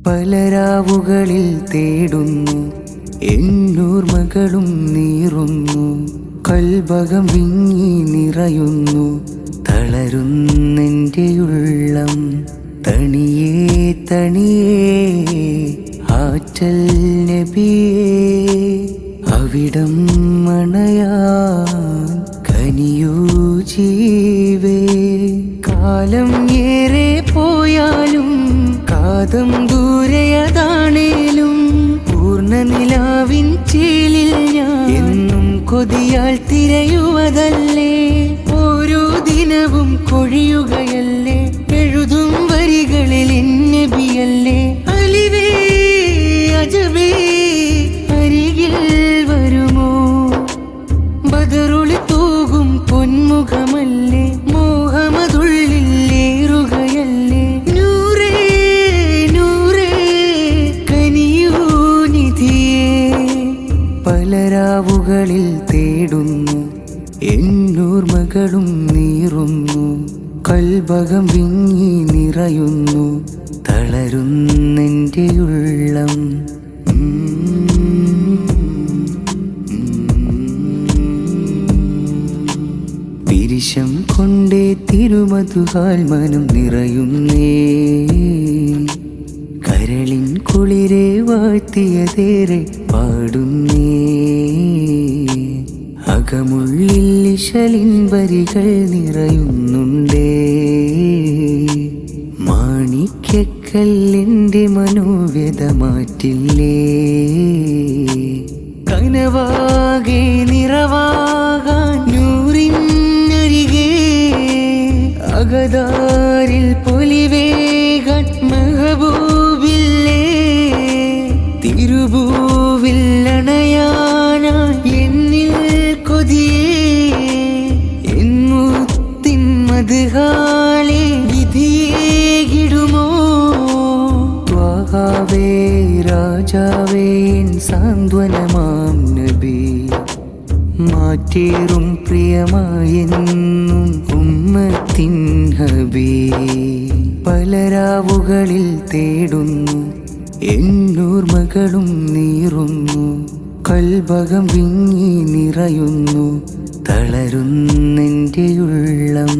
പലരാവുകളിൽ തേടുന്നു, എന്നോർമകളും നീറുന്നു. കൽബകം വിങ്ങി നിറയുന്നു, തളരുന്നെൻ്റെ ഉള്ളം. തണിയേ തണിയേ ആറ്റൽ നബിയേ, അവിടം മണയാൻ കനിയൂ ജീവേ. കാലം ഏറെ പോയാലും കാതം ദൂരെയതാണേലും പൂർണ്ണനിലാവിൻ ചേലിൽ ഞാൻ എന്നും കൊതിയാൽ തിരയുവതല്ലേ. ഓരോ ദിനവും കൊഴിയുകയല്ലേ, എഴുതും വരികളിൽ നബിയല്ലേ. അലിവേ അജബേ അരികിൽ വരുമോ, ബദറുളി തൂകും പൊന്മുഖമല്ലേ. മോഹമതുള്ളിൽ ഏറുകയല്ലേ. നൂറേ നൂറേ കനിയൂ നിധിയേ. പലരാവുകളിൽ തേടുന്നു, എന്നോർമകളും നീറുന്നു. കൽബകം വിങ്ങി നിറയുന്നു, തളരുന്നെൻ്റെ ഉള്ളം. പിരിശം കൊണ്ടേ തിരുമധുഹാൽ മനം നിറയുന്നേ. കരളിൻ കുളിരെ വാഴ്ത്തിയതേറെ പാടുന്നേ. അകമുള്ളിൽ ഇശലിൻ വരികൾ നിറയുന്നുണ്ടേ. മാണിക്യക്കല്ലിൻ്റെ മനോവ്യത മാറ്റില്ലേ. കനവാകെ നിറവാകാൻ നൂറിനരികെ, അകതാരിൽ പൊലിവേകാൻ മെഹബൂബില്ലേ. തിരുഭൂവിൽ അണയാനായി എന്നിൽ കൊതിയേ. എൻമുത്തിൻ മദ്ഹാലെ വിധിയേകിടുമോ. ത്വാഹാവേ രാജാവേ സാന്ത്വനമാം നബി, മാറ്റേറും പ്രിയമായെന്നും ഉമ്മത്തിൻ ഹബീ. പലരാവുകളിൽ തേടുന്നു, എന്നോർമകളും നീറുന്നു. കൽബകം വിങ്ങി നിറയുന്നു, തളരുന്നെൻ്റെ ഉള്ളം.